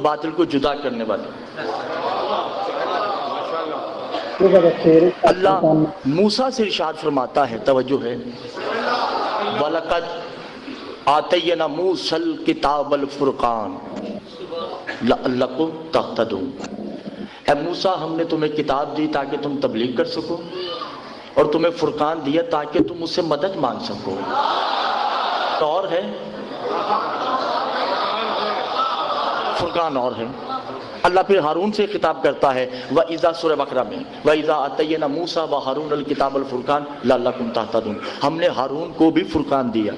باطل کو جدا کرنے والے۔ اللہ موسیٰ سے ارشاد فرماتا ہے، توجہ ہے، وَلَقَدْ آتَيْنَا مُوسَى الْكِتَابَ الْفُرْقَانَ لَعَلَّكُمْ تَهْتَدُونَ۔ اے موسیٰ ہم نے تمہیں کتاب دی تاکہ تم تبلیغ کر سکو، اور تمہیں فرقان دیا تاکہ تم اس سے مدد مانگ سکو۔ اور ہے فرقان، اور ہے۔ اللہ پھر ہارون سے خطاب کرتا ہے، وَإِذَا سورہ بقرہ میں، وَإِذَا آتَيْنَا مُوسَى وَهَارُونَ الْكِتَابَ الْفُرْقَانَ لَعَلَّكُمْ تَهْتَدُونَ۔ ہم نے ہارون کو بھی فرقان دیا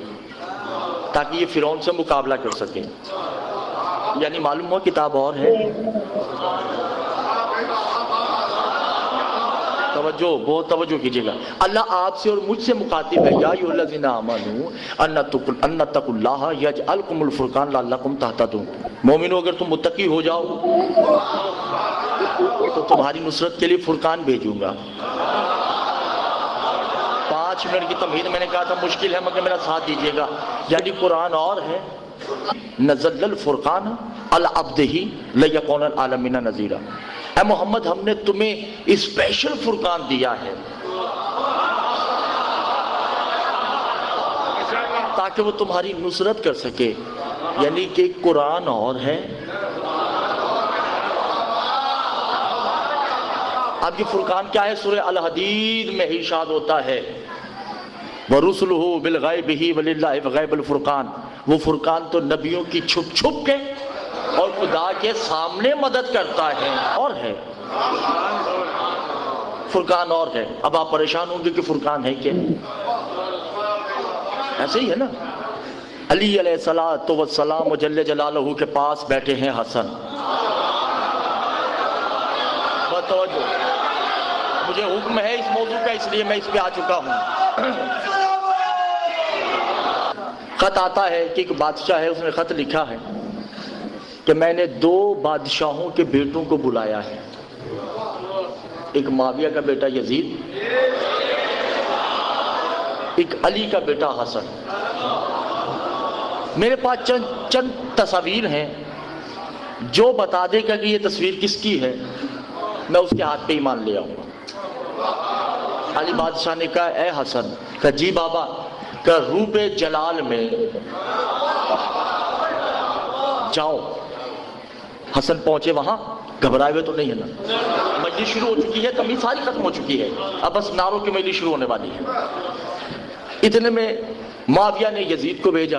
تاکہ یہ فرعون سے مقابلہ کر سکیں۔ یعنی معلوم ہوا کتاب اور ہے۔ توجہ، بہت توجہ کیجئے گا۔ اللہ آپ سے اور مجھ سے مخاطب ہے، یا ایھا الذین آمنوا ان اتقوا اللہ یجعل لکم الفرقان لعلکم تہتدون۔ مومنو اگر تم متقی ہو جاؤ تو تمہاری نصرت کے لیے فرقان بھیجوں گا۔ 5 منٹ کی تمہید میں نے کہا تھا مشکل ہے، مگر میرا ساتھ دیجئے گا۔ یعنی قرآن اور ہے، نزل الفرقان علی عبدہ لیکون للعالمین نذیرا۔ اے محمد ہم نے تمہیں اسپیشل فرقان دیا ہے تاکہ وہ تمہاری نصرت کر سکے۔ یعنی کہ قرآن اور ہے۔ اب یہ فرقان کیا ہے؟ سورہ الحدید میں ارشاد ہوتا ہے، وَرُسُلُهُ بِالْغَيْبِهِ وَلِلَّهِ غَيْبُ الْفُرْقَانِ۔ وہ فرقان تو نبیوں کی چھپ چھپ کے اور خدا کے سامنے مدد کرتا ہے، اور ہے فرقان اور ہے۔ اب آپ پریشان ہوں گے کہ فرقان ہے کیا؟ ایسے ہی ہے نا، علی علیہ السلام و جل جلالہ کے پاس بیٹھے ہیں حسن۔ توجہ، مجھے حکم ہے اس موضوع کا، اس لیے میں اس پہ آ چکا ہوں۔ خط آتا ہے کہ ایک بادشاہ ہے، اس نے خط لکھا ہے کہ میں نے 2 بادشاہوں کے بیٹوں کو بلایا ہے، ایک معاویہ کا بیٹا یزید، ایک علی کا بیٹا حسن۔ میرے پاس چند تصاویر ہیں، جو بتا دے گا کہ یہ تصویر کس کی ہے میں اس کے ہاتھ پہ ایمان لے آؤں گا۔ علی بادشاہ نے کہا اے حسن، کہا جی بابا، کہ روب جلال میں جاؤ۔ حسن پہنچے وہاں، گھبرائے ہوئے تو نہیں ہے نا، مجلس شروع ہو چکی ہے، تمیز ساری ختم ہو چکی ہے، اب بس نعروں کی مجلس شروع ہونے والی ہے۔ اتنے میں معاویہ نے یزید کو بھیجا۔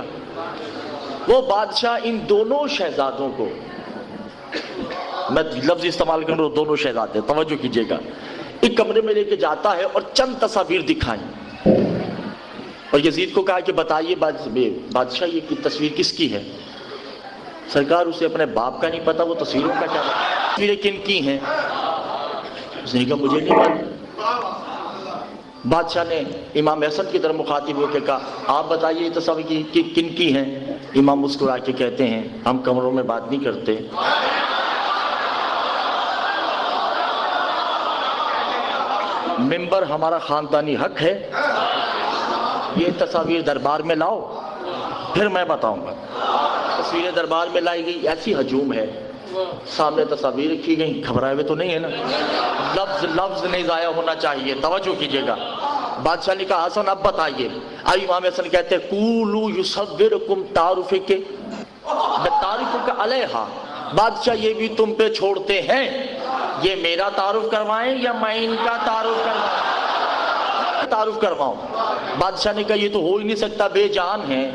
وہ بادشاہ ان دونوں شہزادوں کو، میں لفظ استعمال کر رہا ہوں دونوں شہزادے، توجہ کیجئے گا، ایک کمرے میں لے کے جاتا ہے اور چند تصاویر دکھائیں، اور یزید کو کہا کہ بتائیے بادشاہ یہ تصویر کس کی ہے؟ سرکار اسے اپنے باپ کا نہیں پتا، وہ تصویروں کا کیا تصویریں کن کی ہیں؟ اس نے کہا مجھے نہیں معلوم۔ بادشاہ نے امام حسن کی طرف مخاطب ہو کے کہا آپ بتائیے یہ تصویر کن کی ہیں؟ امام مسکرا کے کہتے ہیں ہم کمروں میں بات نہیں کرتے۔ منبر ہمارا خاندانی حق ہے، یہ تصاویر دربار میں لاؤ پھر میں بتاؤں گا۔ تصویریں دربار میں لائی گئی، ایسی ہجوم ہے، سامنے تصاویر رکھی گئی، گھبرائے ہوئے تو نہیں ہے نا، لفظ نہیں ضائع ہونا چاہیے، توجہ کیجئے گا۔ بادشاہ نے کہا حسن اب بتائیے۔ امام حسن کہتے ہیں قولوا یصورکم تعارفک بتعارفک علیہا، بادشاہ یہ بھی تم پہ چھوڑتے ہیں، یہ میرا تعارف کروائیں یا میں ان کا تعارف کرواؤں؟ بادشاہ نے کہا یہ تو ہو ہی نہیں سکتا، بے جان ہیں۔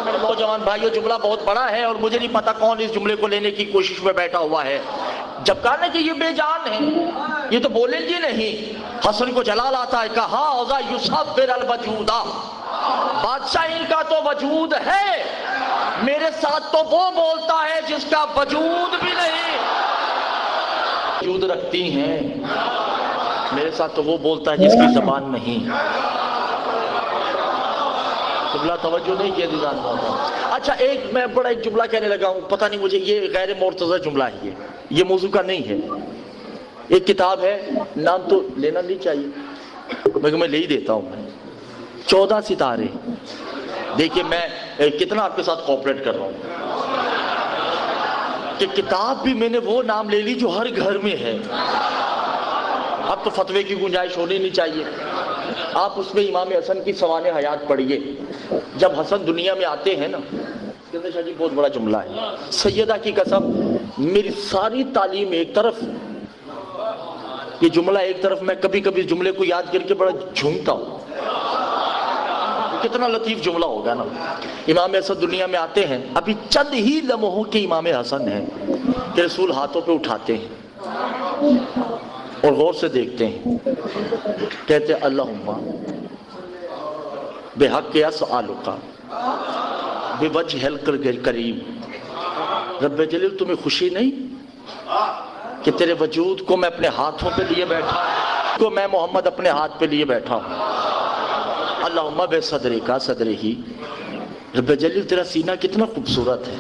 میرے نوجوان بھائیو جملہ بہت بڑا ہے اور مجھے نہیں پتا کون اس جملے کو لینے کی کوشش میں بیٹھا ہوا ہے۔ جب کہا نا کہ یہ بے جان ہیں، یہ تو بولیں گے نہیں۔ حسن کو جلال آتا ہے، کہا اوزا یصور الوجودا، بادشاہ ان کا تو وجود ہے، میرے ساتھ تو وہ بولتا ہے جس کا وجود بھی نہیں۔ وجود رکھتی ہیں، میرے ساتھ تو وہ بولتا ہے جس کی زبان نہیں۔ جملہ توجہ نہیں کیا دیدان۔ اچھا میں بڑا ایک جملہ کہنے لگا ہوں، پتہ نہیں مجھے یہ غیر مرتضی جملہ ہے، یہ موضوع کا نہیں ہے۔ ایک کتاب ہے، نام تو لینا نہیں چاہیے مگر میں لے ہی دیتا ہوں، 14 ستارے۔ دیکھیے میں کتنا آپ کے ساتھ کوپریٹ کر رہا ہوں کہ کتاب بھی میں نے وہ نام لے لی جو ہر گھر میں ہے. اب تو فتوے کی گنجائش ہونی نہیں چاہیے. آپ اس میں امام حسن کی سوانح حیات پڑھیے. جب حسن دنیا میں آتے ہیں نا، شاہ جی بہت بڑا جملہ ہے، سیدہ کی قسم میری ساری تعلیم ایک طرف، یہ جملہ ایک طرف، میں کبھی کبھی جملے کو یاد کر کے بڑا جھومتا ہوں. کتنا لطیف جملہ ہوگا نا. امام حسن دنیا میں آتے ہیں، ابھی چند ہی لمحوں کے امام حسن ہیں کہ رسول ہاتھوں پہ اٹھاتے ہیں اور غور سے دیکھتے ہیں، کہتے ہیں اللہم بحق اسألک بوجہ الکریم. رب جلیل تمہیں خوشی نہیں کہ تیرے وجود کو میں اپنے ہاتھوں پہ لیے بیٹھا ہوں، کو میں محمد اپنے ہاتھ پہ لیے بیٹھا ہوں. اللہم بے صدرے کا صدرے ہی. رب جلیل تیرا سینہ کتنا خوبصورت ہے.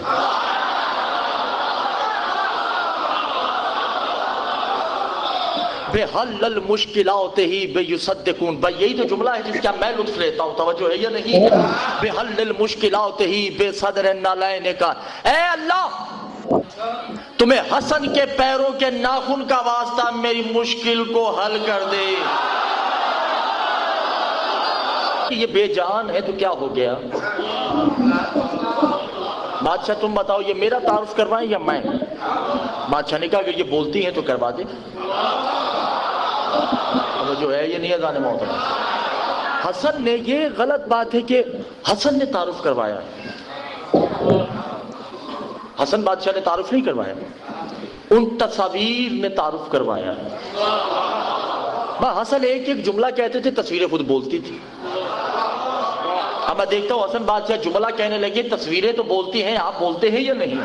بے حل المشکلات ہی بے یصدقون. بھائی یہی تو جملہ ہے جس کا میں لطف لیتا ہوں، توجہ ہے یا نہیں؟ بے حل المشکلات ہی بے صدر نالین کا. اے اللہ تمہیں حسن کے پیروں کے ناخن کا واسطہ میری مشکل کو حل کر دے. یہ بے جان ہے تو کیا ہو گیا؟ بادشاہ تم بتاؤ یہ میرا تعارف کروائیں یا میں؟ بادشاہ نے کہا کہ یہ بولتی ہیں تو کروا دے. جو ہے یہ نہیں اذان محترم. حسن نے، یہ غلط بات ہے کہ حسن نے تعارف کروایا. حسن بادشاہ نے تعارف نہیں کروایا، ان تصاویر نے تعارف کروایا. حسن ایک ایک جملہ کہتے تھے، تصویریں خود بولتی تھی. اب میں دیکھتا ہوں حسن بادشاہ جملہ کہنے لگے، تصویریں تو بولتی ہیں، آپ بولتے ہیں یا نہیں؟